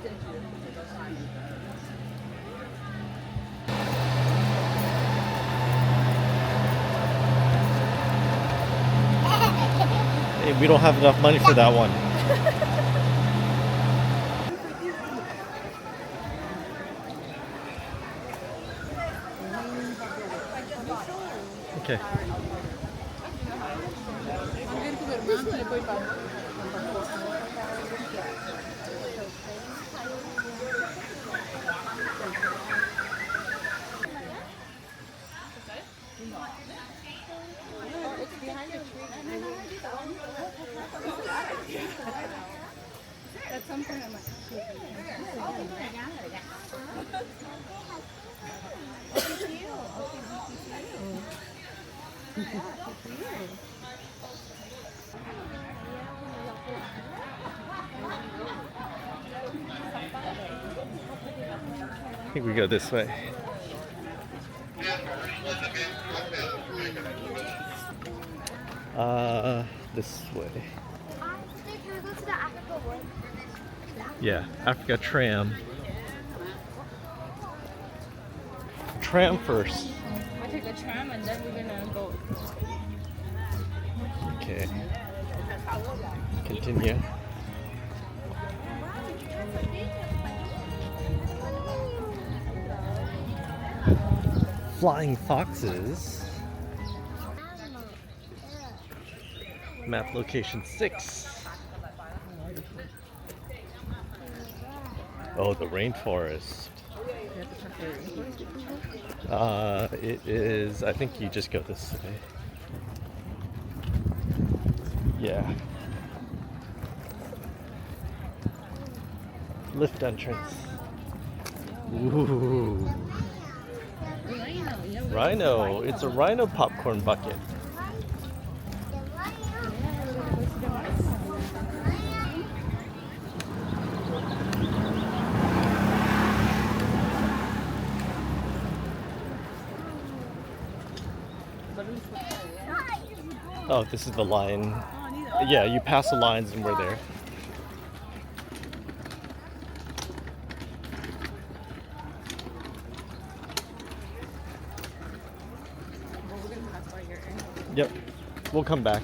Hey, we don't have enough money for that one. Okay. At some point I'm like, I think we go this way. This way. Can we go to the Africa one? Yeah, Africa Tram. Tram first. I take the tram and then we're gonna go. Okay. Continue. Flying foxes. Map location 6. Oh, the rainforest. It is, I think you just go this way. Yeah. Lift entrance. Ooh. Rhino. It's a rhino popcorn bucket. Oh, this is the line. Yeah, you pass the lines and we're there. Yep, we'll come back.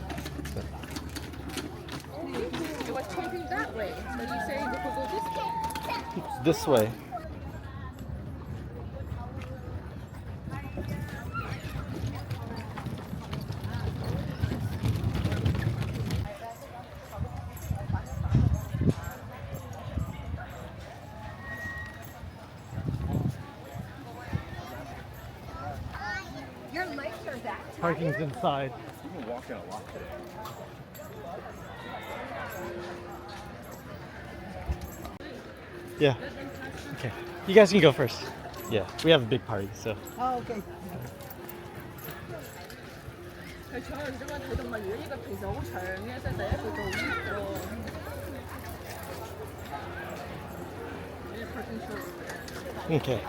It was pointing that way, so you say we could go this way. This way. Your legs are that. Parking's inside. You've been walking a lot today. Yeah. Okay. You guys can go first. Yeah, we have a big party, so. Oh, okay. 저는 이동한 대동만 여기가其實好長嘅，即係第一個到呢個。Okay.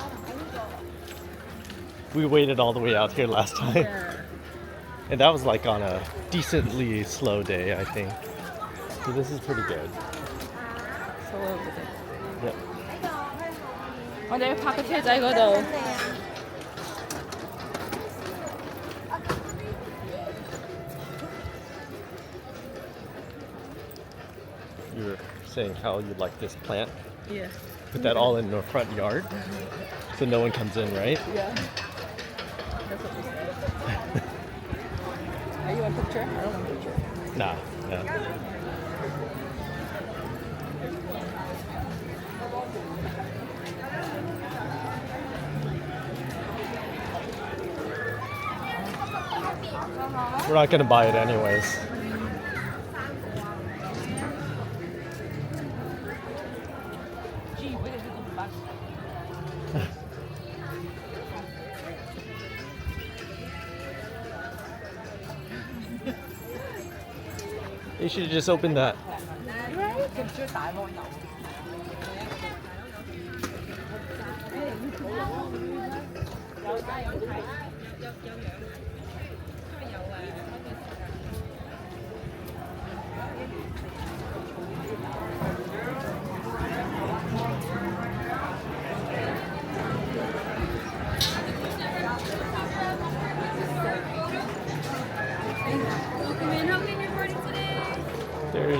We waited all the way out here last time. Yeah. And that was like on a decently slow day, I think. So this is pretty good. Yep. 我哋要泊個車仔嗰度。 You were saying how you like this plant. Yeah. Put that all in the front yard, so no one comes in, right? Yeah. That's what we said. Are you want a picture? I don't want a picture. Nah, no. We're not gonna buy it anyways. You should have just opened that.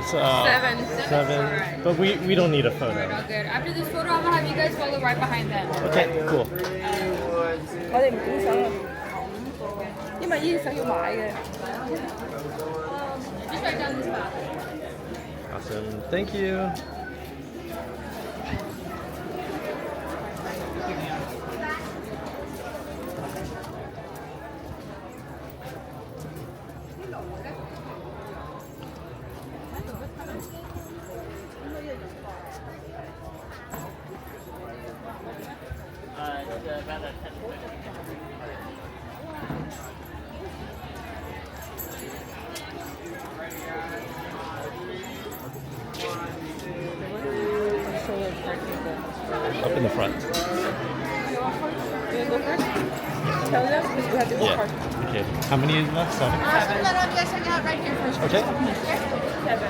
It's 7. But we don't need a photo. All good. After this photo, I'm gonna have you guys follow right behind them. Okay, cool. Có thêm cuốn sổ không? Nhưng mà Di sao vô mại kìa. Just right down this path. Awesome. Thank you. Up in the front. You wanna go first? Tell them because we have to go Yeah. first. Okay. How many is left? 7? You guys check out right here first. Okay. 7.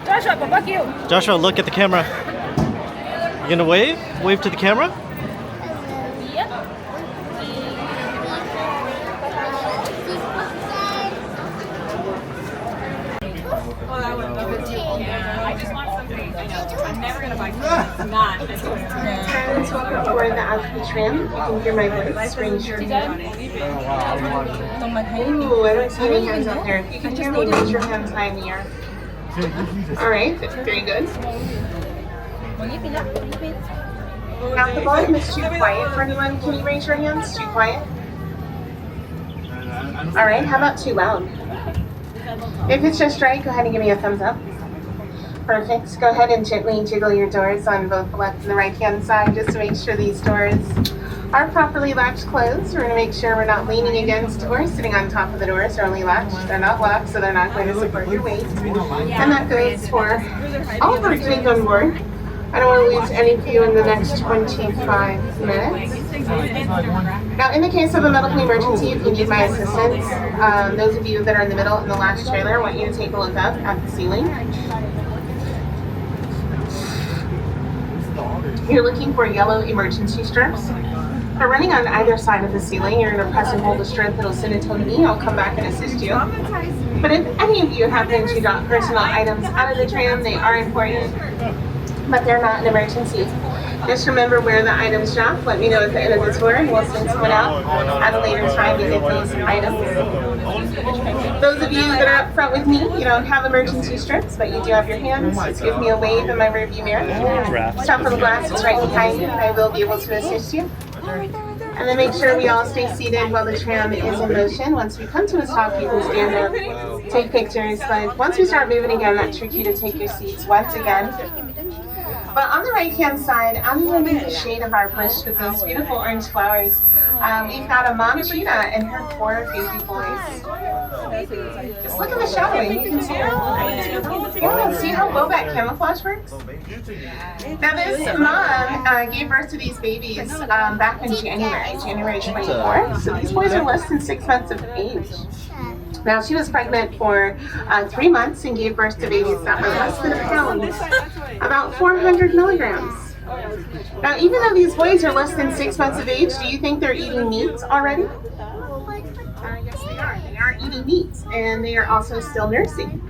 Joshua, Papa kêu. Joshua, look at the camera. You gonna wave? Wave to the camera? I just want something. I know. I'm never gonna buy something. Not. Parents, welcome aboard the Tram. You can hear my voice ring sure. Ooh, I don't see any hands up there. If you can hear me, raise your hands high in the air. All right, very good. Now, if the volume is too quiet for anyone, can you raise your hands? Too quiet? All right, how about too loud? If it's just right, go ahead and give me a thumbs up. Perfect. Go ahead and gently jiggle your doors on both the left and the right hand side just to make sure these doors are properly latched closed. We're going to make sure we're not leaning against or sitting on top of the doors. They're only latched. They're not locked, so they're not going to support your weight. And that goes for all of our kids on board. I don't want to lose any of you in the next 25 minutes. Now, in the case of a medical emergency, if you need my assistance, those of you that are in the middle in the last trailer, I want you to take a look up at the ceiling. You're looking for yellow emergency strips. They're running on either side of the ceiling. You're going to press and hold the strip. It'll send a tow to me. I'll come back and assist you. But if any of you happen to drop personal items out of the tram, they are important, but they're not an emergency. Just remember where the items drop. Let me know at the end of the tour, and we'll send someone out at a later time to get those items. Those of you that are up front with me, you don't have emergency strips, but you do have your hands. Just give me a wave in my rearview mirror. Stop for the glass is right behind you, and I will be able to assist you. And then make sure we all stay seated while the tram is in motion. Once we come to a stop, you can stand up, take pictures. But once we start moving again, that's tricky to take your seats once again. But on the right-hand side, underneath the shade of our bush with those beautiful orange flowers, we've got a mom cheetah and her 4 baby boys. Just look at the shadowing. You can see her. Yeah, see how well that camouflage works? Now this mom gave birth to these babies back in January 24th. So these boys are less than 6 months of age. Now she was pregnant for 3 months and gave birth to babies that were less than a pound, about 400 milligrams. Now even though these boys are less than 6 months of age, do you think they're eating meat already? Yes they are. They are eating meat, and they are also still nursing.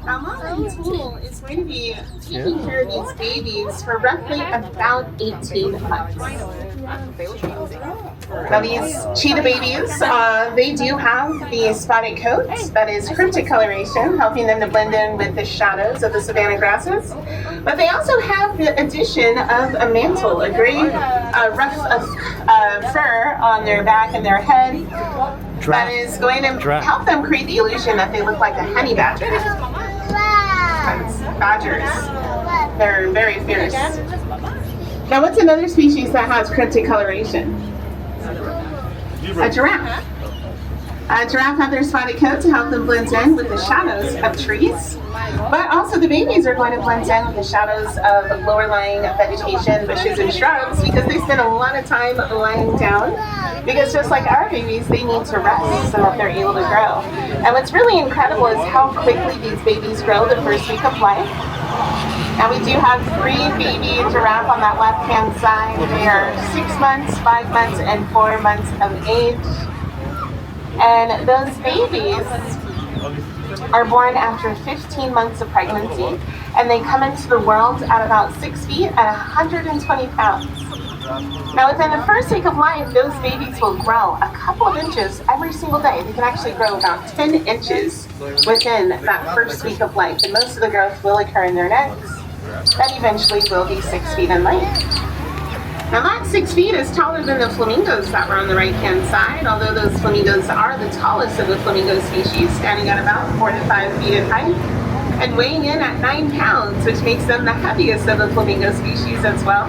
Now Mom in total is going to be taking care of these babies for roughly about 18 months. Now these cheetah babies, they do have the spotted coat, that is cryptic coloration, helping them to blend in with the shadows of the savanna grasses. But they also have the addition of a mantle, a gray rough fur on their back and their head that is going to help them create the illusion that they look like a honey badger. Badgers, they're very fierce. Now what's another species that has cryptic coloration? A giraffe. Giraffe have their spotted coat to help them blend in with the shadows of trees. But also the babies are going to blend in with the shadows of lower lying vegetation, bushes, and shrubs because they spend a lot of time lying down. Because just like our babies, they need to rest so that they're able to grow. And what's really incredible is how quickly these babies grow the first week of life. Now we do have 3 baby giraffe on that left-hand side. They are 6 months, 5 months, and 4 months of age. And those babies are born after 15 months of pregnancy, and they come into the world at about 6 feet and 120 pounds. Now within the first week of life, those babies will grow a couple of inches every single day. They can actually grow about 10 inches within that first week of life, and most of the growth will occur in their necks. That eventually will be 6 feet in length. Now that 6 feet is taller than the flamingos that were on the right-hand side, although those flamingos are the tallest of the flamingo species, standing at about 4 to 5 feet in height, and weighing in at 9 pounds, which makes them the heaviest of the flamingo species as well.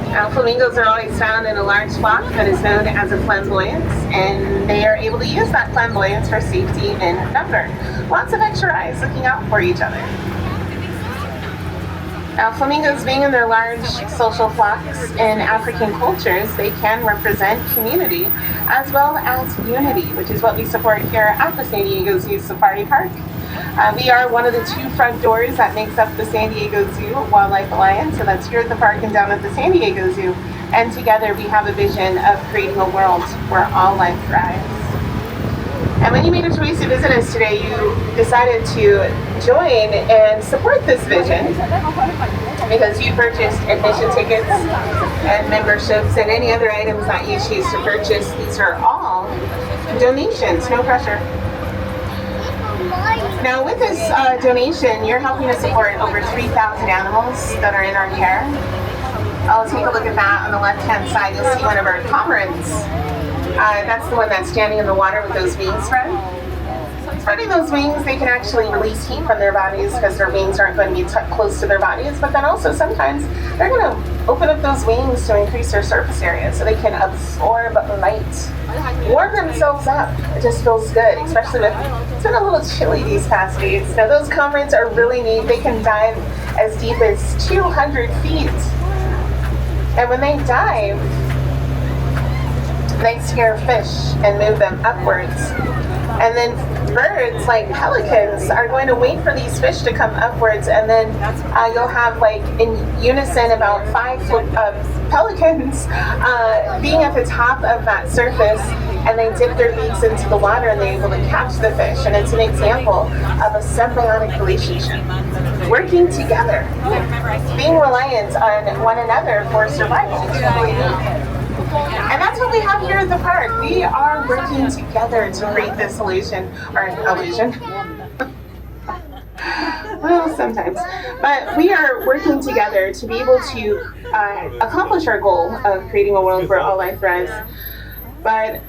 Now flamingos are always found in a large flock that is known as a flamboyance, and they are able to use that flamboyance for safety in number. Lots of extra eyes looking out for each other. Now, flamingos being in their large social flocks in African cultures, they can represent community as well as unity, which is what we support here at the San Diego Zoo Safari Park. We are one of the 2 front doors that makes up the San Diego Zoo Wildlife Alliance, so that's here at the park and down at the San Diego Zoo. And together we have a vision of creating a world where all life thrives. And when you made a choice to visit us today, you decided to join and support this vision because you purchased admission tickets and memberships and any other items that you choose to purchase. These are all donations, no pressure. Now with this donation, you're helping to support over 3,000 animals that are in our care. I'll take a look at that on the left-hand side. You'll see one of our cormorants. That's the one that's standing in the water with those wings spread. Spreading those wings, they can actually release heat from their bodies because their wings aren't going to be close to their bodies, but then also sometimes they're going to open up those wings to increase their surface area so they can absorb light, warm themselves up. It just feels good, especially with, it's been a little chilly these past days. Now those cormorants are really neat. They can dive as deep as 200 feet. And when they dive, they scare fish and move them upwards. And then birds like pelicans are going to wait for these fish to come upwards, and then you'll have like in unison about 5 pelicans being at the top of that surface, and they dip their beaks into the water and they're able to catch the fish. And it's an example of a symbiotic relationship, working together, being reliant on one another for survival. It's really neat. And that's what we have here at the park. We are working together to create this illusion, or illusion. Well, sometimes. But we are working together to be able to accomplish our goal of creating a world where all life thrives. But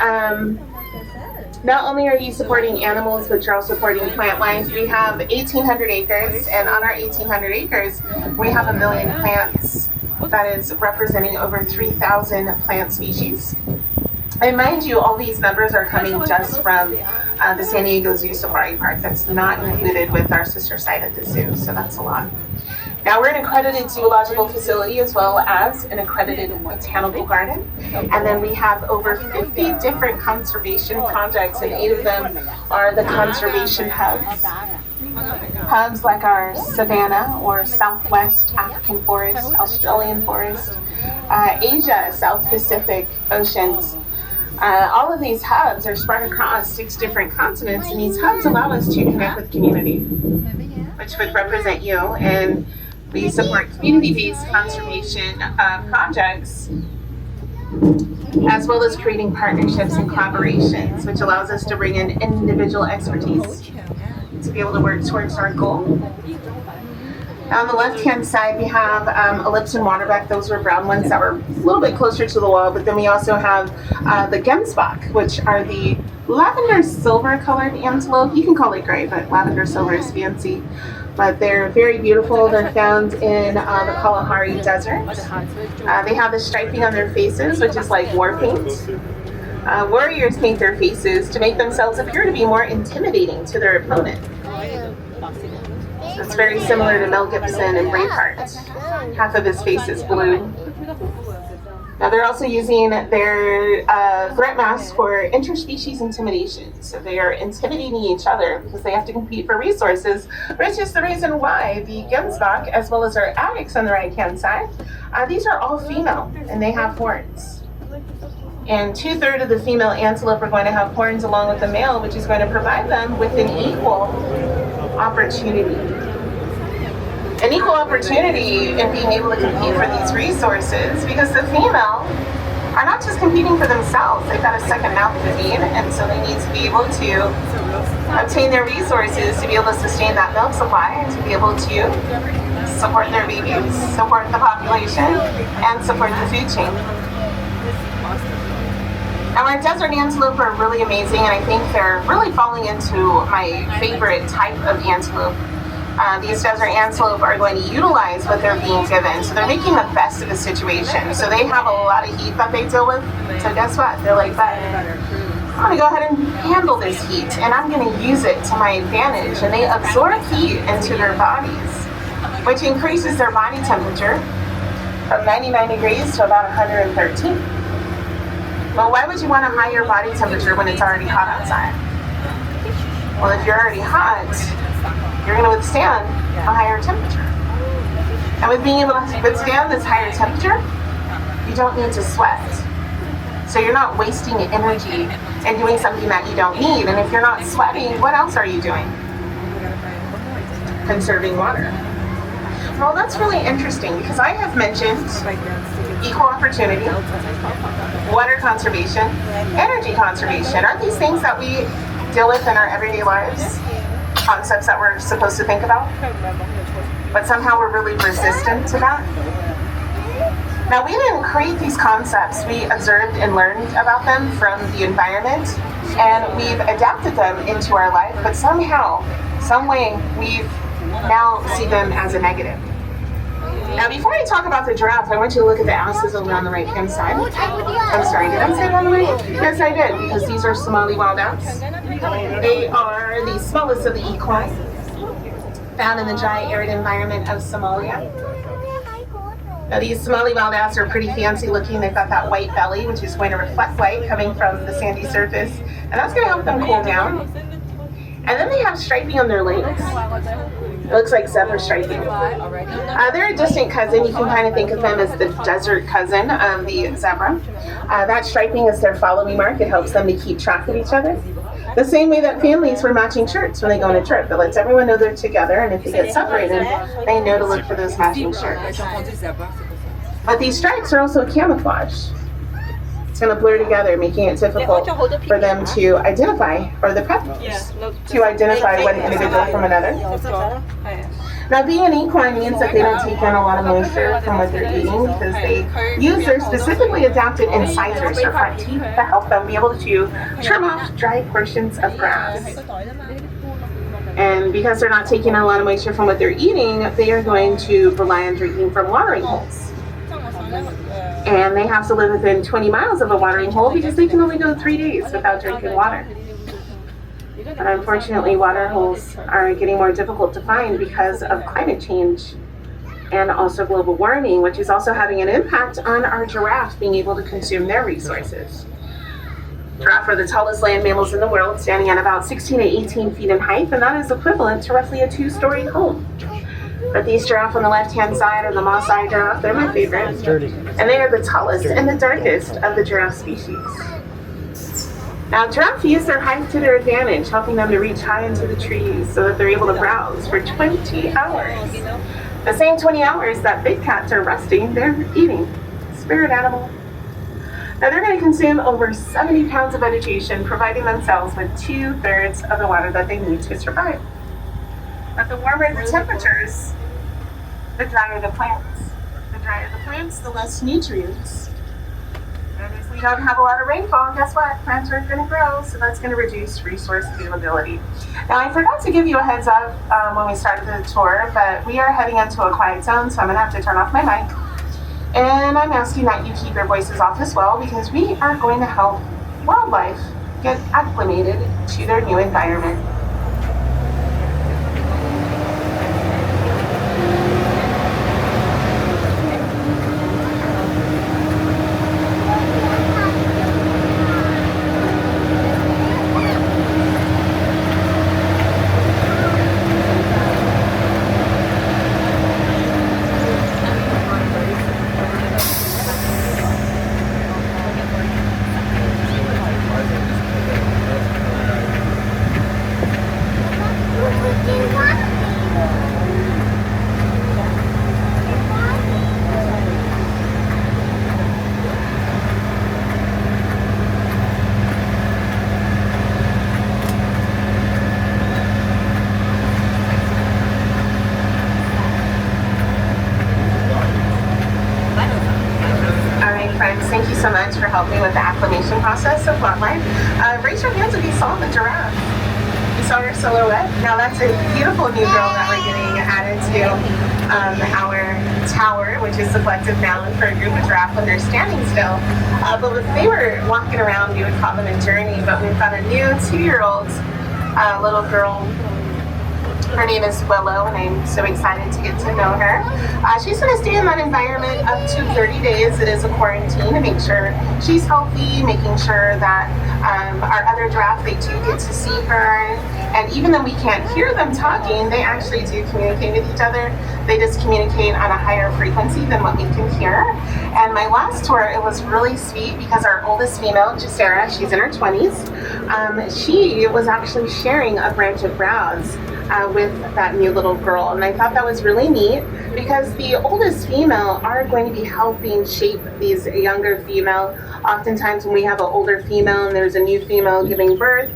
not only are you supporting animals, but you're also supporting plant life. We have 1,800 acres, and on our 1,800 acres, we have 1 million plants. That is representing over 3,000 plant species. And mind you, all these numbers are coming just from the San Diego Zoo Safari Park. That's not included with our sister site at the zoo, so that's a lot. Now we're an accredited zoological facility as well as an accredited botanical garden. And then we have over 50 different conservation projects, and 8 of them are the conservation hubs. Hubs like our savanna or Southwest African forest, Australian forest, Asia, South Pacific oceans. All of these hubs are spread across 6 different continents, and these hubs allow us to connect with community, which would represent you, and we support community-based conservation projects, as well as creating partnerships and collaborations, which allows us to bring in individual expertise to be able to work towards our goal. On the left-hand side, we have ellipse and waterback. Those were brown ones that were a little bit closer to the wall, but then we also have the gemsbok, which are the lavender silver colored antelope. You can call it gray, but lavender silver is fancy. But they're very beautiful. They're found in the Kalahari Desert. They have the striping on their faces, which is like war paint. Warriors paint their faces to make themselves appear to be more intimidating to their opponent. It's very similar to Mel Gibson in Braveheart. Half of his face is blue. Now they're also using their threat mask for interspecies intimidation. So they are intimidating each other because they have to compete for resources, which is the reason why the Gemsbok, as well as our addicts on the right-hand side, these are all female and they have horns. And 2/3 of the female antelope are going to have horns along with the male, which is going to provide them with an equal opportunity. An equal opportunity in being able to compete for these resources, because the female are not just competing for themselves, they've got a second mouth to feed, and so they need to be able to obtain their resources to be able to sustain that milk supply and to be able to support their babies, support the population, and support the food chain. Now our desert antelope are really amazing, and I think they're really falling into my favorite type of antelope. These desert antelope are going to utilize what they're being given. So they're making the best of the situation. So they have a lot of heat that they deal with. So guess what? They're like, but I'm going to go ahead and handle this heat and I'm going to use it to my advantage. And they absorb heat into their bodies, which increases their body temperature from 99 degrees to about 113. Well, why would you want to higher body temperature when it's already hot outside? Well, if you're already hot, you're going to withstand a higher temperature. And with being able to withstand this higher temperature, you don't need to sweat. So you're not wasting energy and doing something that you don't need. And if you're not sweating, what else are you doing? Conserving water. Well, that's really interesting because I have mentioned equal opportunity, water conservation, energy conservation. Aren't these things that we deal with in our everyday lives? Concepts that we're supposed to think about, but somehow we're really resistant to that. Now, we didn't create these concepts. We observed and learned about them from the environment, and we've adapted them into our life, but somehow, some way, we now see them as a negative. Now, before I talk about the giraffe, I want you to look at the asses over on the right-hand side. I'm sorry, did I say it on the way? Yes, I did, because these are Somali wild ass. They are the smallest of the equine, found in the dry, arid environment of Somalia. Now, these Somali wild ass are pretty fancy looking. They've got that white belly, which is going to reflect light coming from the sandy surface, and that's going to help them cool down. And then they have striping on their legs. It looks like zebra striping. They're a distant cousin. You can kind of think of them as the desert cousin of the zebra. That striping is their follow me mark. It helps them to keep track of each other. The same way that families wear matching shirts when they go on a trip. It lets everyone know they're together, and if they get separated, they know to look for those matching shirts. But these stripes are also camouflage. It's going to blur together, making it difficult for them to identify, or the predators, to identify one individual from another. Now, being an equine means that they don't take in a lot of moisture from what they're eating because they use their specifically adapted incisors or front teeth to help them be able to trim off dry portions of grass. And because they're not taking in a lot of moisture from what they're eating, they are going to rely on drinking from watering holes. And they have to live within 20 miles of a watering hole because they can only go 3 days without drinking water. And unfortunately, water holes are getting more difficult to find because of climate change and also global warming, which is also having an impact on our giraffe being able to consume their resources. Giraffe are the tallest land mammals in the world, standing at about 16 to 18 feet in height, and that is equivalent to roughly a 2-story home. But these giraffe on the left-hand side are the Maasai giraffe. They're my favorite. And they are the tallest and the darkest of the giraffe species. Now, giraffe use their height to their advantage, helping them to reach high into the trees so that they're able to browse for 20 hours. The same 20 hours that big cats are resting, they're eating. Spirit animal. Now, they're going to consume over 70 pounds of vegetation, providing themselves with 2/3 of the water that they need to survive. But the warmer the temperatures, the drier the plants. The drier the plants, the less nutrients. And if we don't have a lot of rainfall, guess what? Plants aren't going to grow, so that's going to reduce resource availability. Now, I forgot to give you a heads up when we started the tour, but we are heading into a quiet zone, so I'm going to have to turn off my mic. And I'm asking that you keep your voices off as well, because we are going to help wildlife get acclimated to their new environment. Thank you so much for helping with the acclimation process of wildlife. Raise your hands if you saw the giraffe. You saw her silhouette? Now that's a beautiful new girl that we're getting added to our tower, which is the collective noun for a group of giraffe when they're standing still. But if they were walking around, we would call them a journey, but we've got a new 2-year-old little girl. Her name is Willow, and I'm so excited to get to know her. She's going to stay in that environment up to 30 days. It is a quarantine to make sure she's healthy, making sure that our other giraffe, they do get to see her. And even though we can't hear them talking, they actually do communicate with each other. They just communicate on a higher frequency than what we can hear. And my last tour, it was really sweet because our oldest female, Jasera, she's in her 20s, she was actually sharing a branch of browse with that new little girl, and I thought that was really neat because the oldest female are going to be helping shape these younger female. Oftentimes when we have an older female and there's a new female giving birth,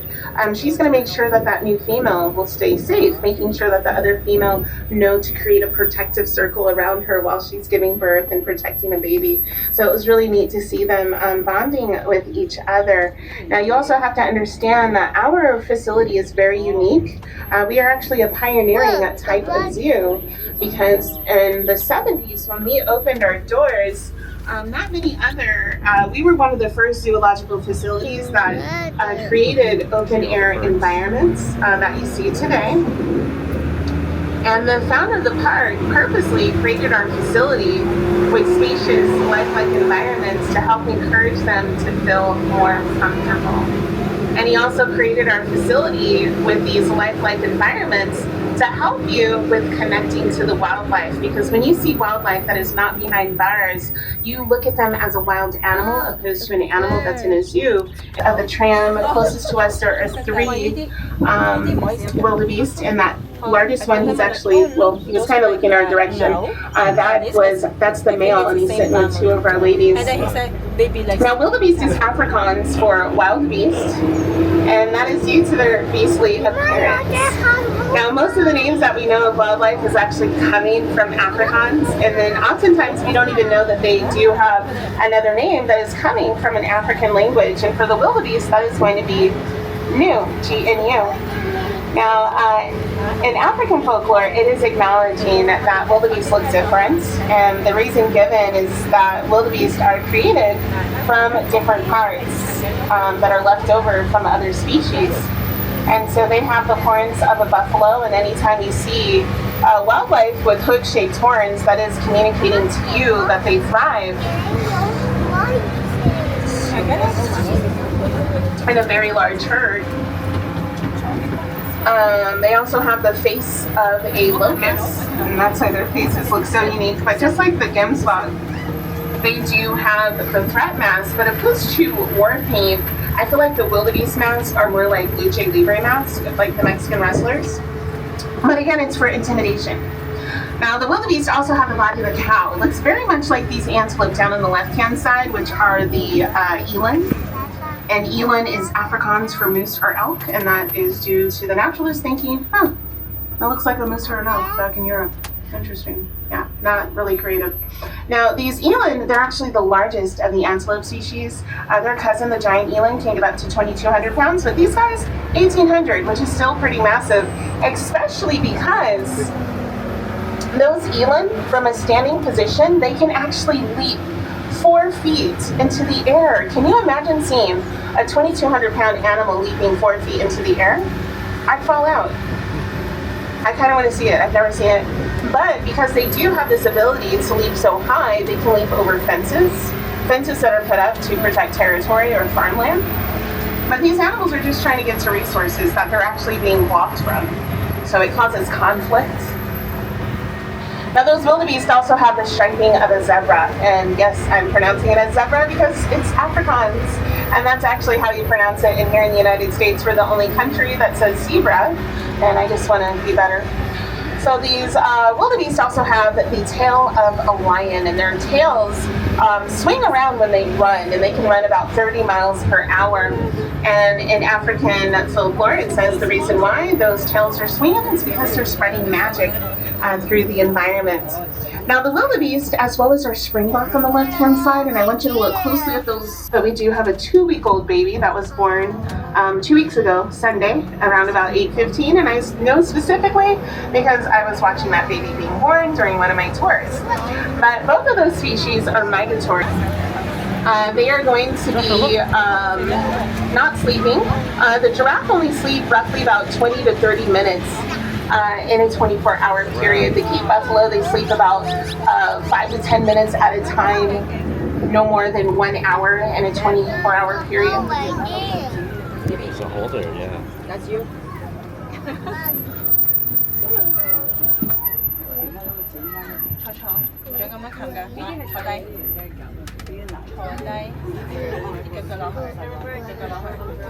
she's going to make sure that that new female will stay safe, making sure that the other female know to create a protective circle around her while she's giving birth and protecting a baby. So it was really neat to see them bonding with each other. Now you also have to understand that our facility is very unique. We are actually a pioneering type of zoo because in the 70s when we opened our doors, not many other, we were one of the first zoological facilities that created open air environments that you see today. And the founder of the park purposely created our facility with spacious, lifelike environments to help encourage them to feel more comfortable. And he also created our facility with these lifelike environments to help you with connecting to the wildlife, because when you see wildlife that is not behind bars, you look at them as a wild animal opposed to an animal that's in a zoo. The Tram closest to us, there are 3 wildebeest, and that largest one, he's actually, well, he was kind of looking our direction. That's the male, and he's sitting on 2 of our ladies. And then he said, baby, like. Now, wildebeest is Afrikaans for wild beast, and that is due to their beastly appearance. Now, most of the names that we know of wildlife is actually coming from Afrikaans, and then oftentimes we don't even know that they do have another name that is coming from an African language, and for the wildebeest, that is going to be Gnu, G-N-U. Now, in African folklore, it is acknowledging that wildebeest look different, and the reason given is that wildebeest are created from different parts that are left over from other species. And so they have the horns of a buffalo, and anytime you see wildlife with hook-shaped horns, that is communicating to you that they thrive in a very large herd. They also have the face of a locust, and that's why their faces look so unique. But just like the Gemsbok, they do have the threat mask, but opposed to war paint, I feel like the wildebeest masks are more like lucha libre masks, like the Mexican wrestlers. But again, it's for intimidation. Now, the wildebeest also have the body of a cow. It looks very much like these antelope down on the left-hand side, which are the eland. And eland is Afrikaans for moose or elk, and that is due to the naturalist thinking, that looks like a moose or an elk back in Europe. Interesting. Yeah, not really creative. Now, these eland, they're actually the largest of the antelope species. Their cousin, the giant eland, can get up to 2,200 pounds, but these guys, 1,800, which is still pretty massive, especially because those eland, from a standing position, they can actually leap 4 feet into the air. Can you imagine seeing a 2,200-pound animal leaping 4 feet into the air? I'd fall out. I kind of want to see it. I've never seen it. But because they do have this ability to leap so high, they can leap over fences that are put up to protect territory or farmland. But these animals are just trying to get to resources that they're actually being blocked from. So it causes conflict. Now those wildebeest also have the striping of a zebra. And yes, I'm pronouncing it as zebra because it's Afrikaans. And that's actually how you pronounce it. And here in the United States, we're the only country that says zebra. And I just want to be better. So these wildebeest also have the tail of a lion, and their tails swing around when they run, and they can run about 30 miles per hour. And in African folklore, it says the reason why those tails are swinging is because they're spreading magic through the environment. Now the wildebeest, as well as our springbok on the left-hand side, and I want you to look closely at those, but we do have a 2-week-old baby that was born 2 weeks ago, Sunday, around about 8:15, and I know specifically because I was watching that baby being born during one of my tours. But both of those species are migratory. They are going to be not sleeping. The giraffe only sleep roughly about 20 to 30 minutes in a 24-hour period. The Cape buffalo, they sleep about 5 to 10 minutes at a time, no more than 1 hour in a 24-hour period. There's a holder, yeah. That's you?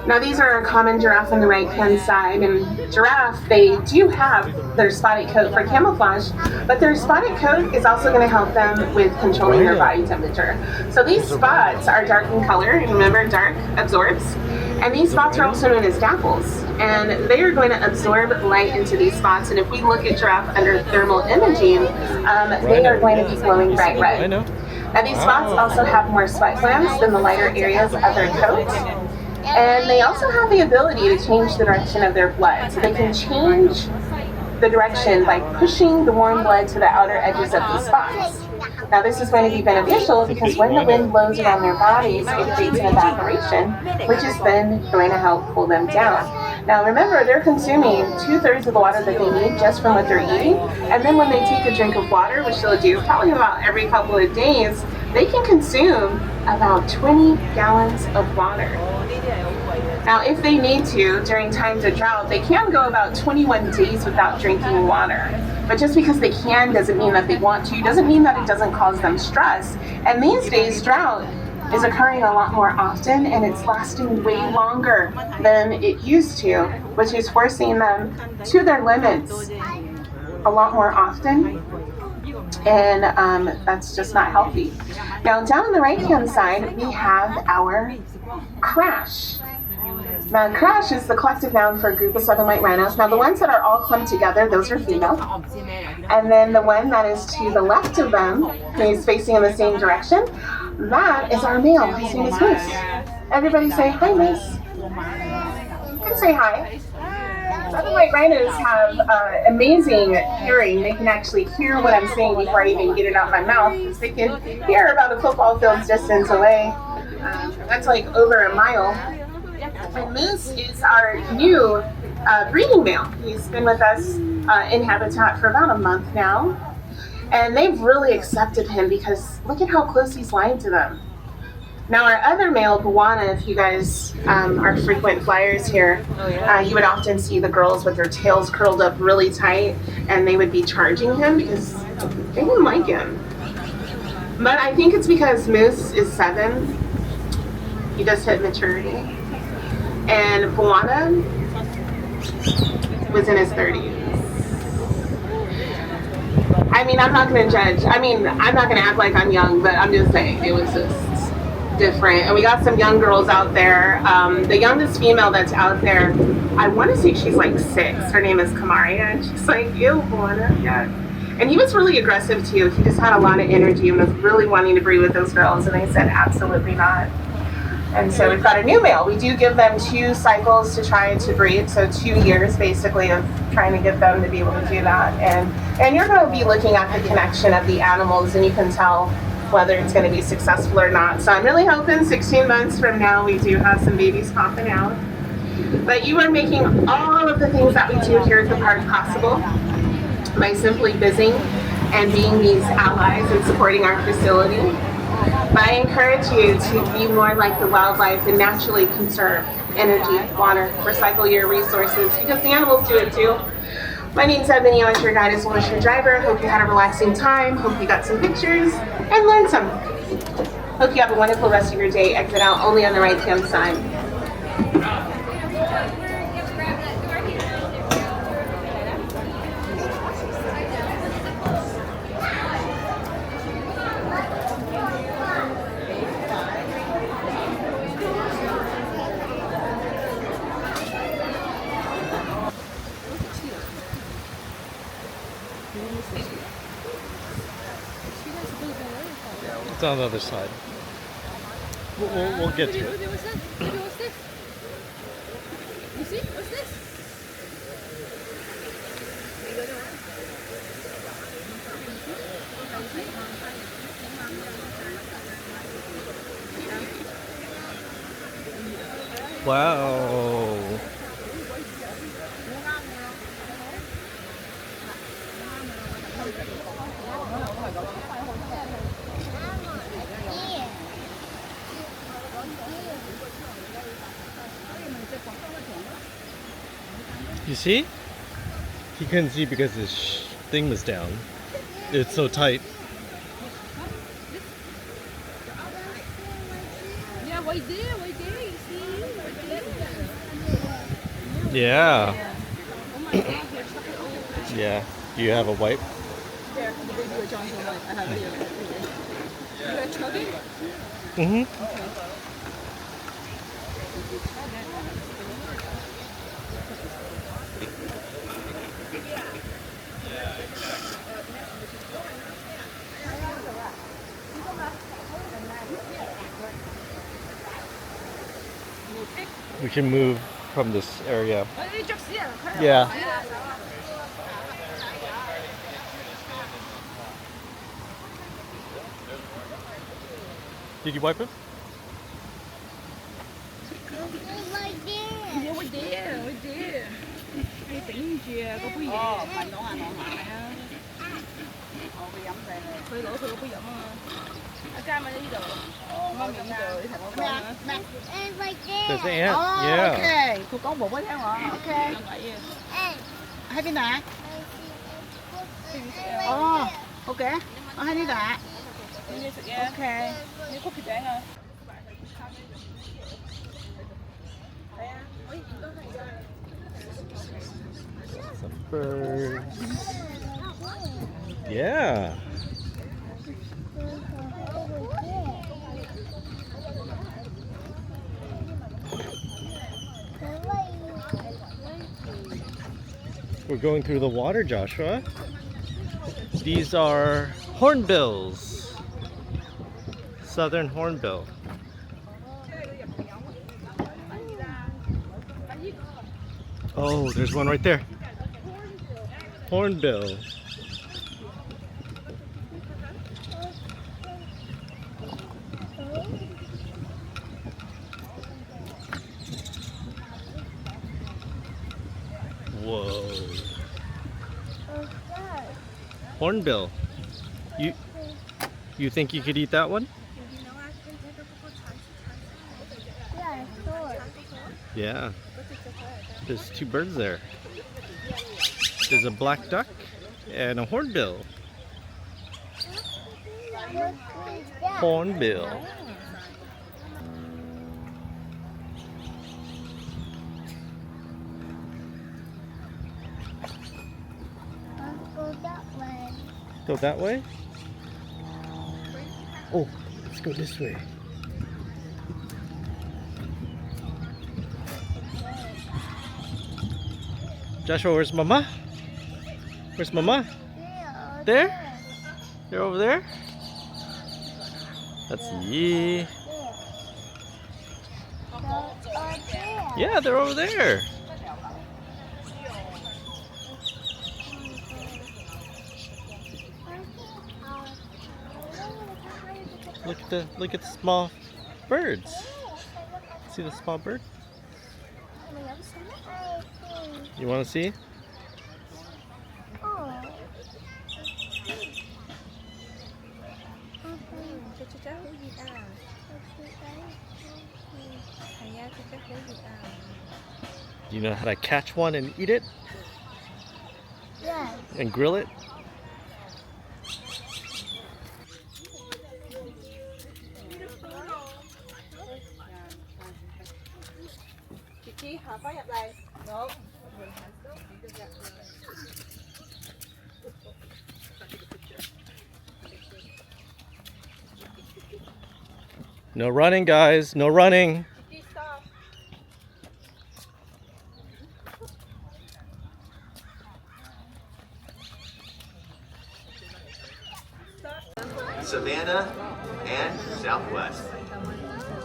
Now these are a common giraffe on the right-hand side, and giraffe, they do have their spotted coat for camouflage, but their spotted coat is also going to help them with controlling their body temperature. So these spots are dark in color, and remember, dark absorbs, and these spots are also known as dapples, and they are going to absorb light into these spots, and if we look at giraffe under thermal imaging, they are going to be glowing bright red. Now these spots also have more sweat glands than the lighter areas of their coat. And they also have the ability to change the direction of their blood. So they can change the direction by pushing the warm blood to the outer edges of the spots. Now this is going to be beneficial because when the wind blows around their bodies, it creates an evaporation, which is then going to help cool them down. Now remember, they're consuming 2/3 of the water that they need just from what they're eating. And then when they take a drink of water, which they'll do probably about every couple of days, they can consume about 20 gallons of water. Now, if they need to, during times of drought, they can go about 21 days without drinking water. But just because they can doesn't mean that they want to, doesn't mean that it doesn't cause them stress. And these days, drought is occurring a lot more often, and it's lasting way longer than it used to, which is forcing them to their limits a lot more often. And that's just not healthy. Now, down on the right-hand side, we have our crash. Now, crash is the collective noun for a group of southern white rhinos. Now, the ones that are all clumped together, those are female. And then the one that is to the left of them, who is facing in the same direction, that is our male. His name is Moose. Everybody say hi, Moose. You can say hi. Southern white rhinos have amazing hearing. They can actually hear what I'm saying before I even get it out of my mouth, because they can hear about a football field's distance away. That's like over a mile. And Moose is our new breeding male. He's been with us in habitat for about a month now. And they've really accepted him because look at how close he's lying to them. Now our other male, Buwana, if you guys are frequent flyers here, you would often see the girls with their tails curled up really tight, and they would be charging him because they didn't like him. But I think it's because Moose is 7. He just hit maturity. And Buwana was in his 30s. I mean, I'm not going to judge. I mean, I'm not going to act like I'm young, but I'm just saying it was just different. And we got some young girls out there. The youngest female that's out there, I want to say she's like 6. Her name is Kamaria, and she's like, ew, Buwana, yeah. And he was really aggressive too. He just had a lot of energy and was really wanting to breed with those girls, and they said absolutely not. And so we've got a new male. We do give them 2 cycles to try to breed, so 2 years basically of trying to get them to be able to do that. And you're going to be looking at the connection of the animals, and you can tell whether it's going to be successful or not. So I'm really hoping 16 months from now we do have some babies popping out. But you are making all of the things that we do here at the park possible by simply visiting and being these allies and supporting our facility. But I encourage you to be more like the wildlife and naturally conserve energy, water, recycle your resources, because the animals do it too. My name's Ebony, I'm your guide as well as your driver. Hope you had a relaxing time, hope you got some pictures and learned some. Hope you have a wonderful rest of your day. Exit out only on the right-hand side. It's on the other side. We'll get to it. What's that? What's this? You see? What's this? Wow. You see? He couldn't see because his thing was down. It's so tight. Yeah, right there, you see? Right there. Yeah. Oh my god, here, chuck it over. Yeah. Do you have a wipe? There, the baby Johnson one. I have it here. You got chugging? Mm-hmm. We can move from this area. Yeah. Did you wipe it? Yeah, we did. Cái tỉnh chia có quý gì? Mình nấu hàng á.佢攞佢個杯飲啊！阿嘉咪呢度，媽咪呢度，你同我講啊。And right there. There's the ant. Yeah. OK，佢講寶寶聽話。OK。 And 喺邊度啊？ right 哦，好嘅，我喺呢度啊。 OK。你曲奇餅啊？ Some birds. Yeah. We're going through the water, Joshua. These are hornbills. Southern hornbill. Oh, there's one right there. Hornbill. Whoa. Hornbill. You think you could eat that one? Yeah, sure. Yeah. There's two birds there. There's a black duck and a hornbill. Hornbill. Let's go that way. Go that way? Oh, let's go this way. Joshua, where's Mama? Where's Mama? Yeah, There? They're over there? That's Yi. Yeah, they're over there. look at the small birds. See the small bird? You want to see? Do you know how to catch one and eat it? Yes. And grill it? Kiki, hả phải nhập đây. Đúng. No running, guys. No running. Kiki, stop. Savannah and Southwest.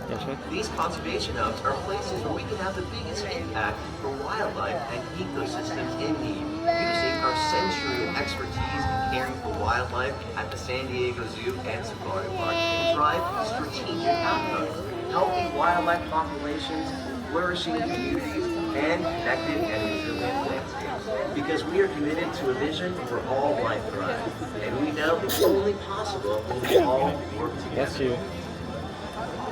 That's right. These conservation hubs are places where we can have the biggest impact for wildlife and ecosystems in need, using our century of expertise in caring for wildlife at the San Diego Zoo and Safari Park to drive strategic outcomes, healthy wildlife populations, flourishing communities, and connected and resilient landscapes. Because we are committed to a vision where all life thrives, and we know it's only possible when we all work together. Bless you.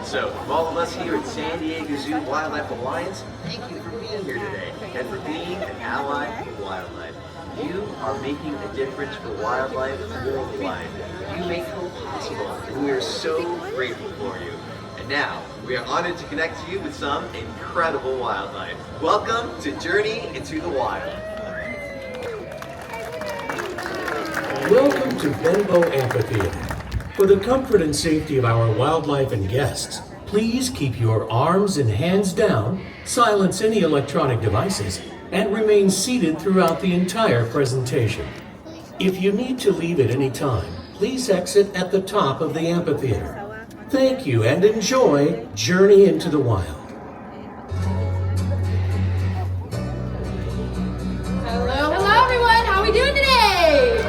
So, from all of us here at San Diego Zoo Wildlife Alliance, thank you for being here today and for being an ally for wildlife. You are making a difference for wildlife worldwide. You make hope possible, and we are so grateful for you. And now, we are honored to connect you with some incredible wildlife. Welcome to Journey into the Wild. Welcome to Benbow Amphitheater. For the comfort and safety of our wildlife and guests, please keep your arms and hands down, silence any electronic devices, and remain seated throughout the entire presentation. If you need to leave at any time, please exit at the top of the amphitheater. Thank you and enjoy Journey into the Wild. Hello everyone, how are we doing today?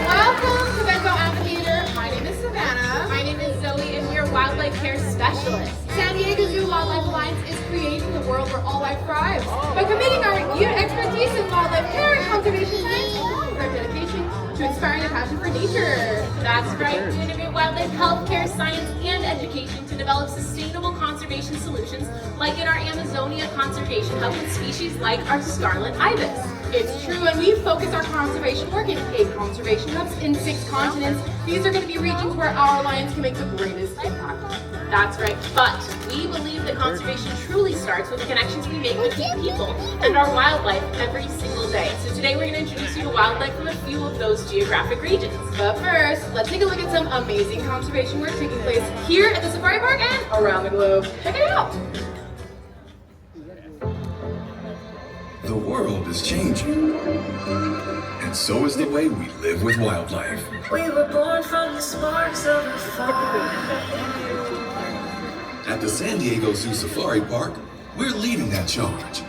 Welcome to Benbow Amphitheater. My name is Savannah. My name is Zoe and we are wildlife care specialists. San Diego Zoo Wildlife Alliance is creating a world where all life thrives. By committing our expertise in wildlife care and conservation science along with our dedication to inspiring a passion for nature. That's right, we integrate wildlife health care, science, and education to develop sustainable conservation solutions like in our Amazonia Conservation Hub with species like our scarlet ibis. It's true, and we focus our conservation work in 8 conservation hubs in 6 continents. These are going to be regions where our alliance can make the greatest impact. That's right, but we believe that conservation truly starts with the connections we make between people and our wildlife every single day. So today we're going to introduce you to wildlife from a few of those geographic regions. But first, let's take a look at some amazing conservation work taking place here at the Safari Park and around the globe. Check it out! The world is changing, and so is the way we live with wildlife. We were born from the sparks of a fire. At the San Diego Zoo Safari Park, we're leading that charge.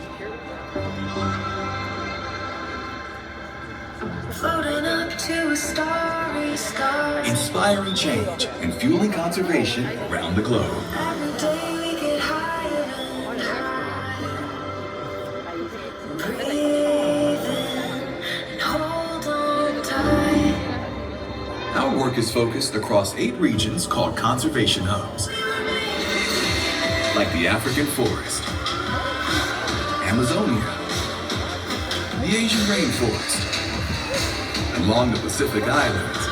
Floating up to a starry sky. Inspiring change and fueling conservation around the globe. Every day we get higher and higher. Breathe in and hold on tight. Our work is focused across 8 regions called conservation hubs. Like the African forest, Amazonia, the Asian rainforest, along the Pacific Islands,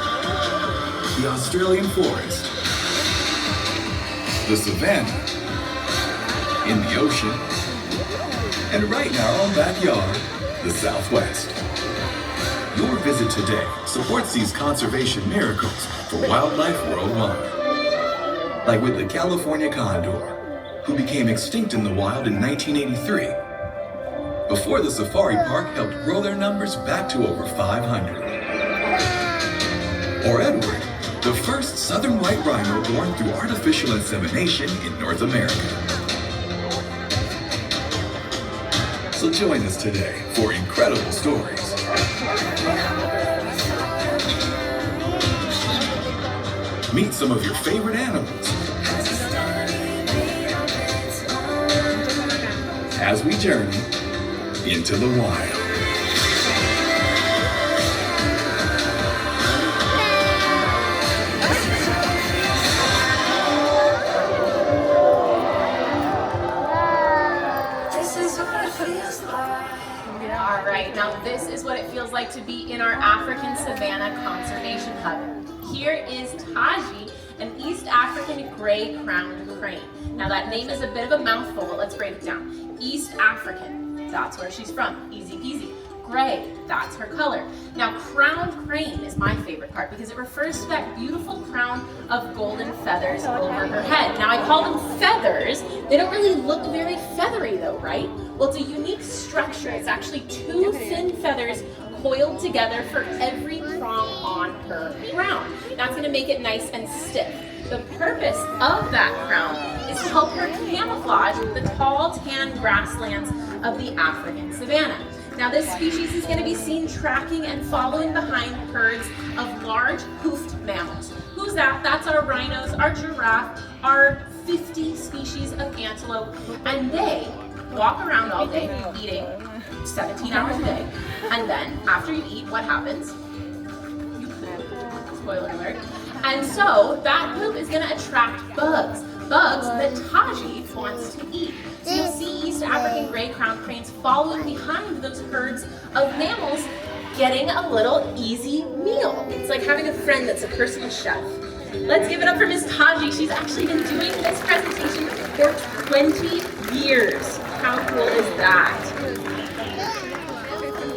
the Australian forest, the savanna, in the ocean, and right in our own backyard, the Southwest. Your visit today supports these conservation miracles for wildlife worldwide. Like with the California condor, who became extinct in the wild in 1983, before the Safari Park helped grow their numbers back to over 500. Or Edward, the first southern white rhino born through artificial insemination in North America. So join us today for incredible stories. Meet some of your favorite animals as we journey into the wild. All right, now this is what it feels like to be in our African Savannah Conservation Hub. Here is Taji, an East African gray-crowned crane. Now that name is a bit of a mouthful, but let's break it down. East African, that's where she's from, easy peasy. Gray, that's her color. Now crowned crane is my favorite part because it refers to that beautiful crown of golden feathers over her head. Now I call them feathers. They don't really look very feathery though, right? Well, it's a unique structure. It's actually two thin feathers coiled together for every prong on her crown. That's gonna make it nice and stiff. The purpose of that crown is to help her camouflage the tall tan grasslands of the African savanna. Now this species is going to be seen tracking and following behind herds of large hoofed mammals. Who's that? That's our rhinos, our giraffe, our 50 species of antelope, and they walk around all day eating 17 hours a day. And then after you eat, what happens? You poop. Spoiler alert. And so that poop is going to attract bugs that Taji wants to eat. So you'll see East African gray-crowned cranes following behind those herds of mammals, getting a little easy meal. It's like having a friend that's a personal chef. Let's give it up for Miss Taji. She's actually been doing this presentation for 20 years. How cool is that?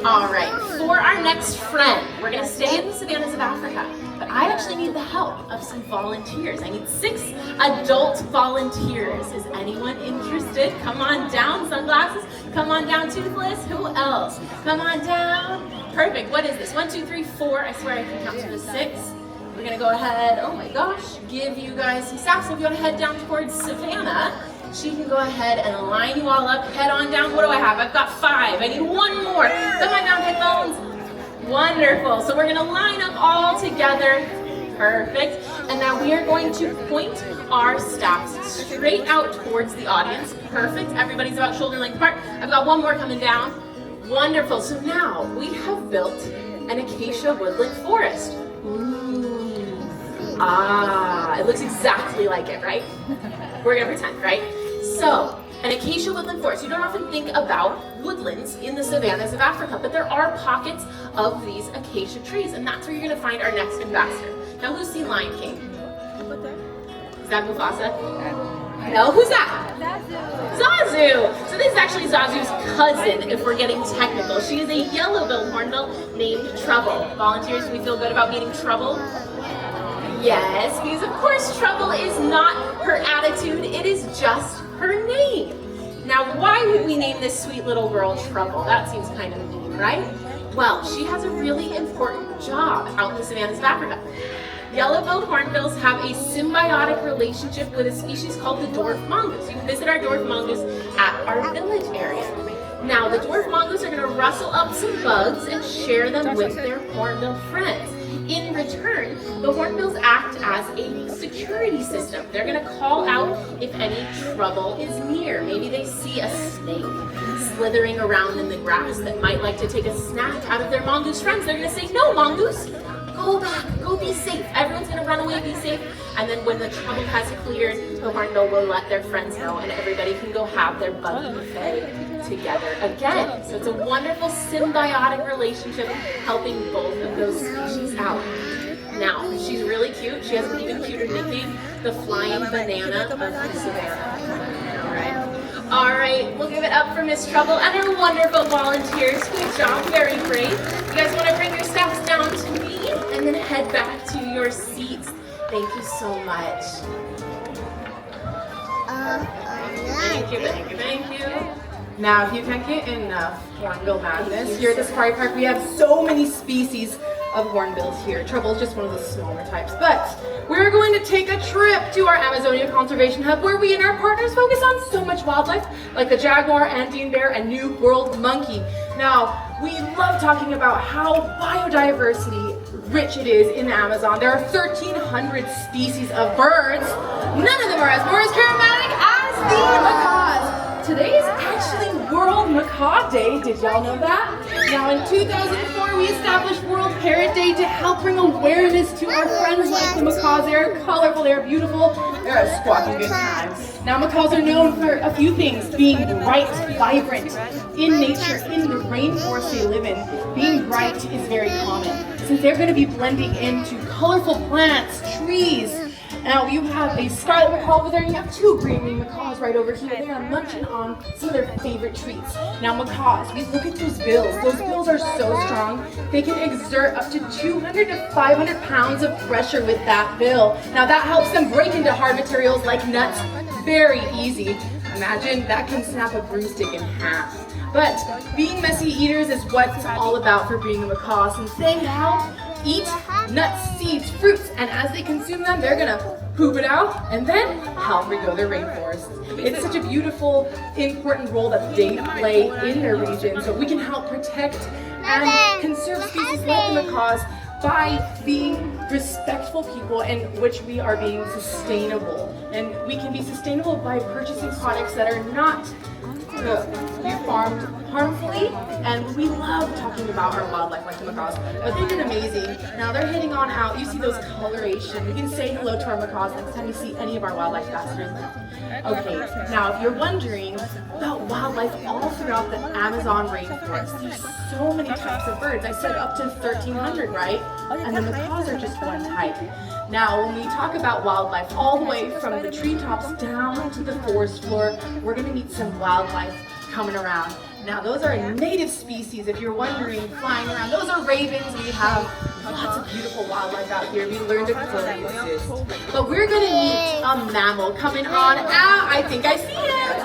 All right, for our next friend, we're gonna stay in the savannas of Africa, but I actually need the help of some volunteers. I need 6 adult volunteers. Is anyone interested? Come on down, sunglasses. Come on down, toothless. Who else? Come on down. Perfect, what is this? 1, 2, 3, 4. I swear I can count to the 6. We're gonna go ahead, oh my gosh, give you guys some staff. So if you wanna head down towards Savannah, she can go ahead and line you all up, head on down. What do I have? I've got 5. I need 1 more. Come on down, headphones. Wonderful. So we're gonna line up all together. Perfect. And now we are going to point our staffs straight out towards the audience. Perfect. Everybody's about shoulder length apart. I've got 1 more coming down. Wonderful. So now we have built an acacia woodland forest. Ooh. Ah, it looks exactly like it, right? We're gonna pretend, right? So, an acacia woodland forest. You don't often think about woodlands in the savannas of Africa, but there are pockets of these acacia trees, and that's where you're gonna find our next ambassador. Now, who's seen Lion King? Is that Mufasa? No, who's that? Zazu! So this is actually Zazu's cousin, if we're getting technical. She is a yellow-billed hornbill named Trouble. Volunteers, do we feel good about meeting Trouble? Yes, because of course Trouble is not her attitude, it is just her name. Now, why would we name this sweet little girl Trouble? That seems kind of mean, right? Well, she has a really important job out in the savannas of Africa. Yellow-billed hornbills have a symbiotic relationship with a species called the dwarf mongoose. You can visit our dwarf mongoose at our village area. Now, the dwarf mongoose are going to rustle up some bugs and share them with their hornbill friends. In return, the hornbills act as a security system. They're going to call out if any trouble is near. Maybe they see a snake slithering around in the grass that might like to take a snack out of their mongoose friends. They're going to say, "No, mongoose, go back, go be safe." Everyone's going to run away, be safe. And then when the trouble has cleared, the hornbill will let their friends know and everybody can go have their buggy buffet together again. So it's a wonderful symbiotic relationship helping both of those species out. Now, she's really cute. She has an even cuter nickname, the Flying Banana of the Savannah. All right, we'll give it up for Miss Trouble and her wonderful volunteers. Good job, very great. You guys want to bring your staffs down to me and then head back to your seats. Thank you so much. Thank you, thank you, thank you. Now, if you can't get enough hornbill madness, here at the safari park we have so many species of hornbills here. Trouble is just one of the smaller types, but we're going to take a trip to our Amazonia Conservation Hub where we and our partners focus on so much wildlife like the jaguar, Andean bear, and New World monkey. Now, we love talking about how biodiversity rich it is in the Amazon. There are 1,300 species of birds. None of them are as more as charismatic as the macaws. Today is actually World Macaw Day. Did y'all know that? Now in 2004, we established World Parrot Day to help bring awareness to our friends like the macaws. They're colorful, they're beautiful, they're a squawking good time. Now macaws are known for a few things, being bright, vibrant, in nature, in the rainforest they live in. Being bright is very common, since they're going to be blending into colorful plants, trees. Now you have a scarlet macaw over there, and you have two green macaws right over here. They are munching on some of their favorite treats. Now macaws, we look at those bills. Those bills are so strong, they can exert up to 200 to 500 pounds of pressure with that bill. Now that helps them break into hard materials like nuts very easy. Imagine that can snap a broomstick in half. But being messy eaters is what it's all about for being a macaw, since they help eat nuts, seeds, fruits, and as they consume them, they're gonna poop it out and then help regrow their rainforest. It's such a beautiful, important role that they play in their region, so we can help protect and conserve species like the macaws by being respectful people in which we are being sustainable. And we can be sustainable by purchasing products that are not farmed harmfully, and we love talking about our wildlife like the macaws, but they did amazing. Now they're heading on out. You see those coloration. You can say hello to our macaws next time you see any of our wildlife ambassadors. Okay, now if you're wondering about wildlife all throughout the Amazon rainforest, there's so many types of birds. I said up to 1,300, right? And the macaws are just one type. Now, when we talk about wildlife, all the way from the treetops down to the forest floor, we're going to meet some wildlife coming around. Now, those are native species, if you're wondering, flying around. Those are ravens. We have lots of beautiful wildlife out here. We learned to coexist. But we're going to meet a mammal coming on out. I think I see him.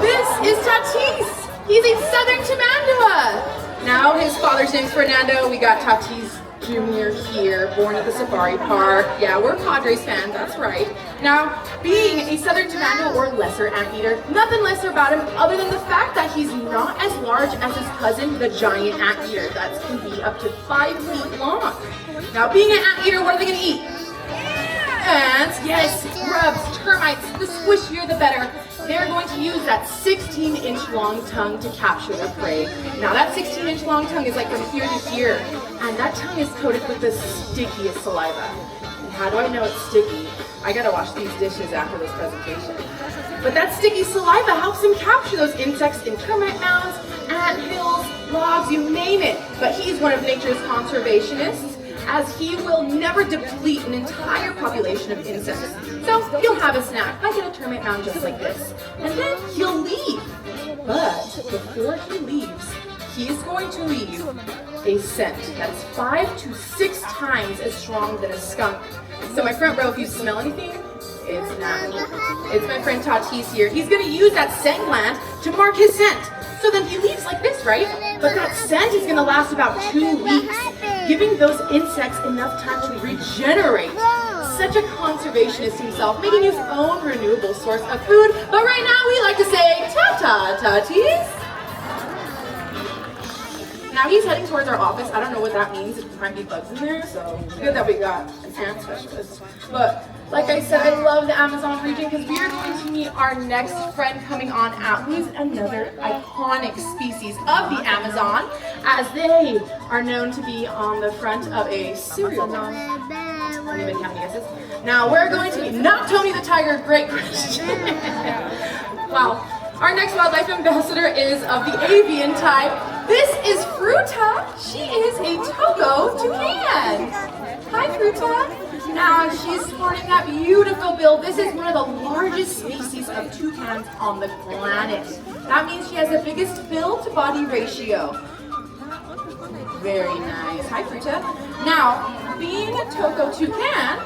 This is Tatis. He's a southern tamandua. Now, his father's name's Fernando. We got Tatis Jr. here, born at the safari park. Yeah, we're Padres fans, that's right. Now, being a southern tamandua or lesser anteater, nothing lesser about him other than the fact that he's not as large as his cousin, the giant anteater. That can be up to 5 feet long. Now, being an anteater, what are they going to eat? Ants, yes, grubs, termites, the squishier the better. They're going to use that 16-inch long tongue to capture their prey. Now that 16-inch long tongue is like from here to here, and that tongue is coated with the stickiest saliva. And how do I know it's sticky? I gotta wash these dishes after this presentation. But that sticky saliva helps him capture those insects in termite mounds, ant hills, logs, you name it. But he's one of nature's conservationists, as he will never deplete an entire population of insects. So he'll have a snack, like in a termite mound just like this, and then he'll leave. But before he leaves, he is going to leave a scent that's 5 to 6 times as strong than a skunk. So my front row, if you smell anything, it's not me. It's my friend Tatis here. He's gonna use that scent gland to mark his scent. So then he leaves like this, right? But that scent is gonna last about 2 weeks, giving those insects enough time to regenerate. Such a conservationist himself, making his own renewable source of food. But right now we like to say, ta-ta, Tatis. Now he's heading towards our office. I don't know what that means. There might be bugs in there, so it's good that we got an ant specialist. But like I said, I love the Amazon region because we are going to meet our next friend coming on out, who's another iconic species of the Amazon, as they are known to be on the front of a cereal box. Anybody have any guesses? Now we're going to meet, not Tony the Tiger, great question. Wow. Our next wildlife ambassador is of the avian type. This is Fruta. She is a Togo toucan. Hi, Fruta. Now she's sporting that beautiful bill. This is one of the largest species of toucans on the planet. That means she has the biggest bill to body ratio. Very nice. Hi, Fruta. Now, being a Togo toucan,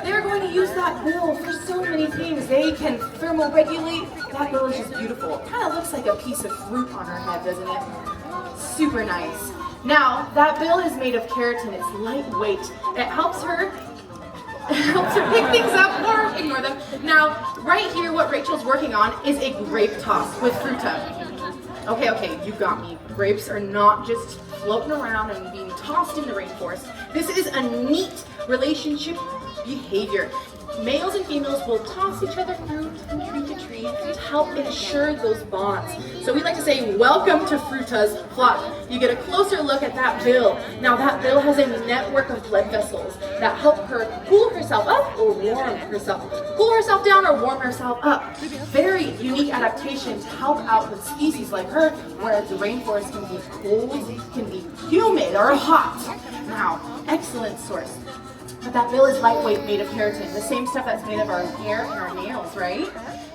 they're going to use that bill for so many things. They can thermoregulate. That bill is just beautiful. It kind of looks like a piece of fruit on her head, doesn't it? Super nice. Now, that bill is made of keratin. It's lightweight. It helps her pick things up or ignore them. Now, right here, what Rachel's working on is a grape toss with Fruta. Okay, you got me. Grapes are not just floating around and being tossed tossed in the rainforest. This is a neat relationship behavior. Males and females will toss each other fruit from tree to tree to help ensure those bonds. So we like to say, welcome to Fruta's flock. You get a closer look at that bill. Now that bill has a network of blood vessels that help her cool herself up or warm herself. Cool herself down or warm herself up. Very unique adaptation to help out with species like her, whereas the rainforest can be cold, can be humid or hot. Now, excellent source. But that bill is lightweight, made of keratin, the same stuff that's made of our hair and our nails, right?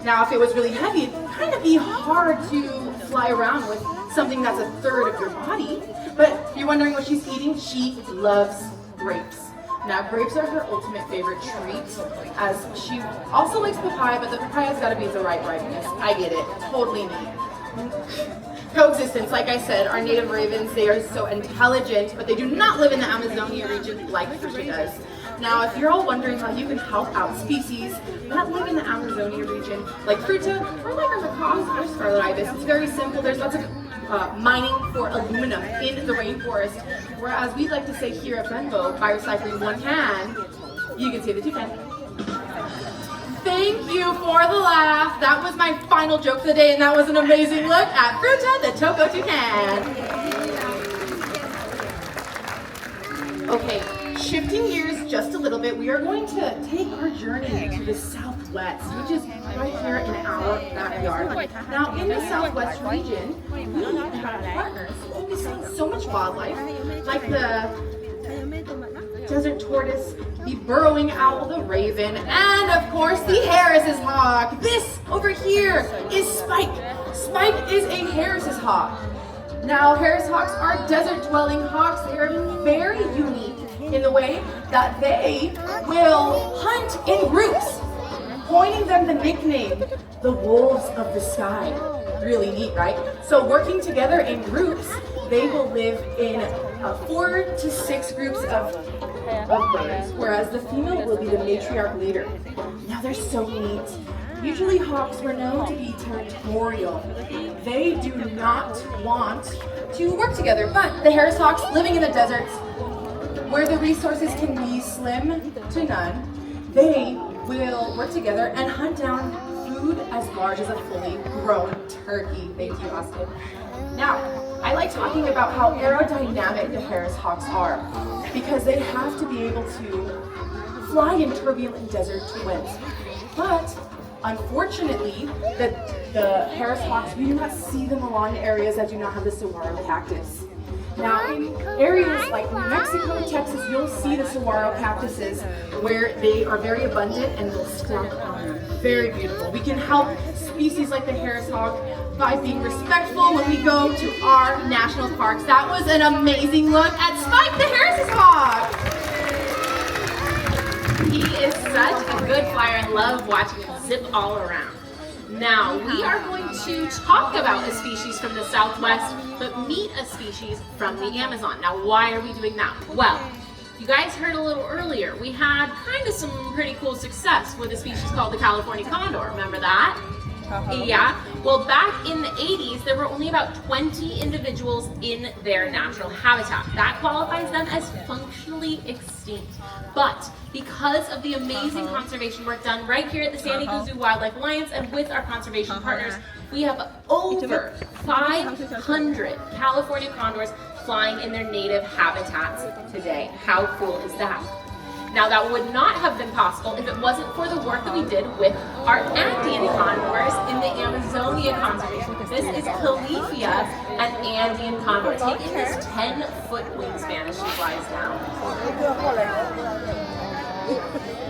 Now, if it was really heavy, it'd kind of be hard to fly around with something that's a third of your body. But if you're wondering what she's eating, she loves grapes. Now, grapes are her ultimate favorite treat, as she also likes papaya, but the papaya's gotta be the right ripeness. I get it, totally neat. Coexistence, like I said, our native ravens, they are so intelligent, but they do not live in the Amazonia region like Fruta does. Now, if you're all wondering how you can help out species that live in the Amazonia region, like Fruta, or like our macaws or scarlet ibis, it's very simple. There's lots of mining for aluminum in the rainforest, whereas we like to say here at Benbow, by recycling one can, you can save the 2 cans. Thank you for the laugh. That was my final joke for the day, and that was an amazing look at Fruta, the Toco Toucan. Okay, shifting gears just a little bit, we are going to take our journey to the southwest, which is right here in our backyard. Now, in the southwest region, we and our partners will be seeing so much wildlife, like the desert tortoise, the burrowing owl, the raven, and of course the Harris's hawk. This over here is Spike. Spike is a Harris's hawk. Now, Harris hawks are desert-dwelling hawks. They are very unique in the way that they will hunt in groups, coining them the nickname, the wolves of the sky. Really neat, right? So working together in groups, they will live in 4 to 6 groups of birds, whereas the female will be the matriarch leader. Now they're so neat. Usually hawks were known to be territorial. They do not want to work together, but the Harris hawks living in the deserts, where the resources can be slim to none, they will work together and hunt down food as large as a fully grown turkey. Thank you, Austin. Now, I like talking about how aerodynamic the Harris hawks are, because they have to be able to fly in turbulent desert winds. But unfortunately, the Harris hawks, we do not see them along areas that do not have the saguaro cactus. Now, in areas like New Mexico and Texas, you'll see the saguaro cactuses where they are very abundant and they'll stack on. Very beautiful. We can help species like the Harris hawk by being respectful when we go to our national parks. That was an amazing look at Spike the Harris's hawk. He is such a good flyer. I love watching him zip all around. Now, we are going to talk about a species from the Southwest, but meet a species from the Amazon. Now, why are we doing that? Well, you guys heard a little earlier, we had kind of some pretty cool success with a species called the California condor. Remember that? Yeah, well, back in the 80s, there were only about 20 individuals in their natural habitat. That qualifies them as functionally extinct. But because of the amazing conservation work done right here at the San Diego Zoo Wildlife Alliance and with our conservation partners, we have over 500 California condors flying in their native habitats today. How cool is that? Now, that would not have been possible if it wasn't for the work that we did with our Andean condors in the Amazonia conservation. This is Califia, an Andean condor. Take in this 10-foot wingspan as she flies down.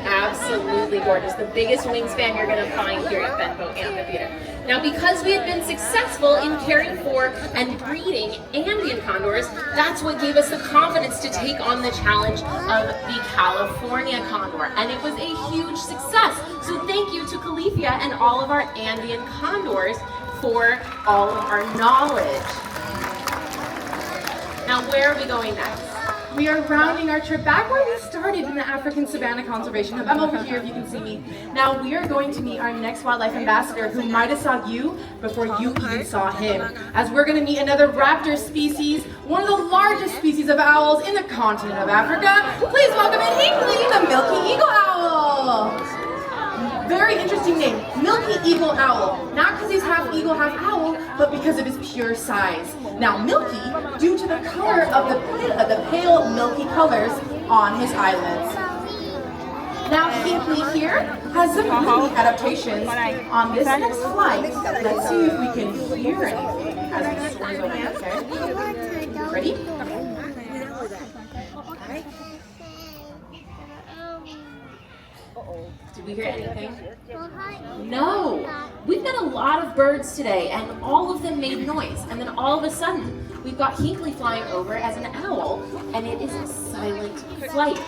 Absolutely gorgeous. The biggest wingspan you're going to find here at Benbow Amphitheater. Now, because we had been successful in caring for and breeding Andean condors, that's what gave us the confidence to take on the challenge of the California condor. And it was a huge success. So thank you to Califia and all of our Andean condors for all of our knowledge. Now, where are we going next? We are rounding our trip back where we started in the African Savannah Conservation Hub. I'm over here if you can see me. Now we are going to meet our next wildlife ambassador who might have saw you before you even saw him. As we're going to meet another raptor species, one of the largest species of owls in the continent of Africa. Please welcome in Hinkley, the Milky Eagle Owl. Very interesting name, Milky Eagle Owl. Not because he's half eagle, half owl, but because of his pure size. Now milky, due to the color of the pale milky colors on his eyelids. Now Hinkley here has some unique adaptations on this next flight. Let's see if we can hear anything as we swing over, okay? Ready? Did we hear anything? No! We've got a lot of birds today, and all of them made noise. And then all of a sudden, we've got Hinkley flying over as an owl, and it is a silent flight.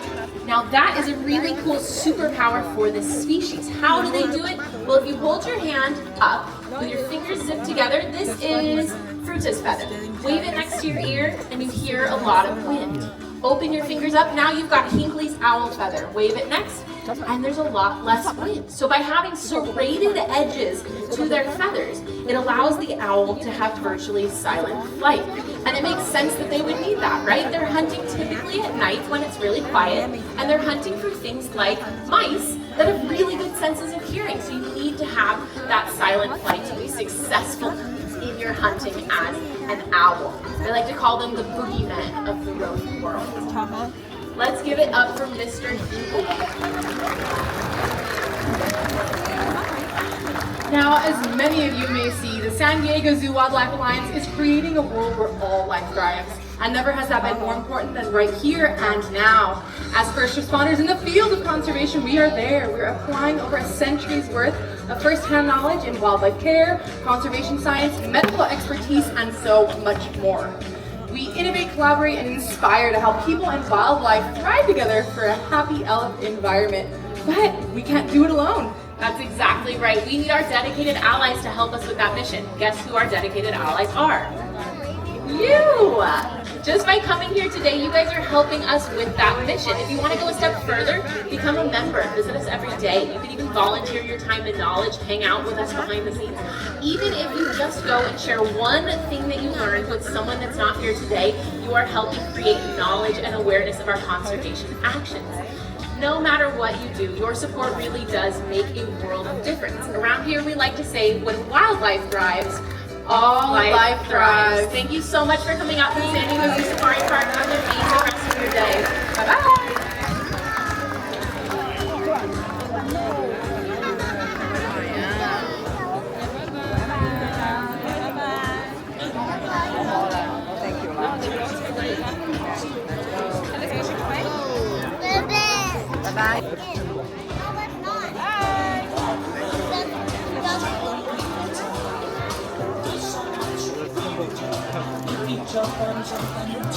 Now that is a really cool superpower for this species. How do they do it? Well, if you hold your hand up with your fingers zipped together, this is Fruta's feather. Wave it next to your ear, and you hear a lot of wind. Open your fingers up, now you've got Hinkley's owl feather. Wave it next, and there's a lot less wind. So by having serrated edges to their feathers, it allows the owl to have virtually silent flight. And it makes sense that they would need that, right? They're hunting typically at night when it's really quiet, and they're hunting for things like mice that have really good senses of hearing. So you need to have that silent flight to be successful in your hunting as an owl. I like to call them the boogeymen of the rodent world. Let's give it up for Mr. Hinkley. Now, as many of you may see, the San Diego Zoo Wildlife Alliance is creating a world where all life thrives. And never has that been more important than right here and now. As first responders in the field of conservation, we are there. We're applying over a century's worth of first-hand knowledge in wildlife care, conservation science, medical expertise, and so much more. We innovate, collaborate, and inspire to help people and wildlife thrive together for a happy elf environment. But we can't do it alone. That's exactly right. We need our dedicated allies to help us with that mission. Guess who our dedicated allies are? You! Just by coming here today, you guys are helping us with that mission. If you want to go a step further, become a member. Visit us every day. You can even volunteer your time and knowledge, hang out with us behind the scenes. Even if you just go and share one thing that you learned with someone that's not here today, you are helping create knowledge and awareness of our conservation actions. No matter what you do, your support really does make a world of difference. Around here, we like to say, when wildlife thrives, all life thrives. Thank you so much for coming out to the San Diego Zoo Safari Park. Have an amazing rest of your day. Bye-bye.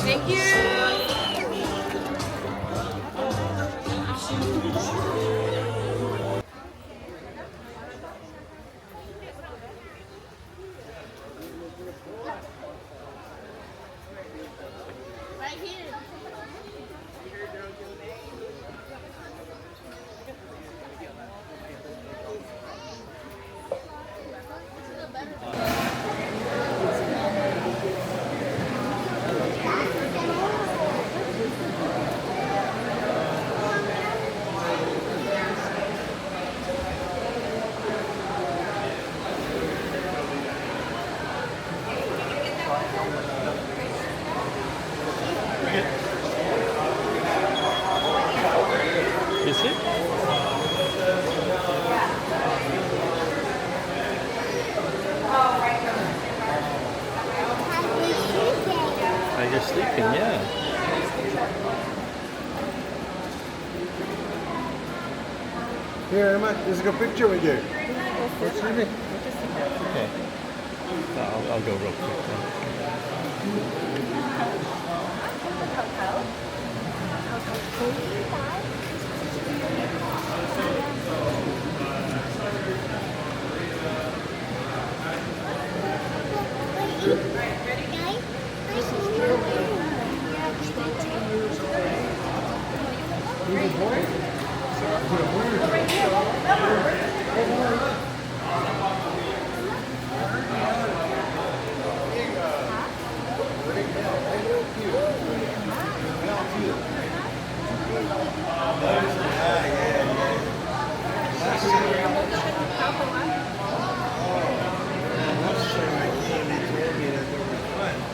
Thank you. Right here. Is it? You're sleeping, yeah. Here, Emma, there's a good picture with you. What's your name? Okay. I'll go real quick then.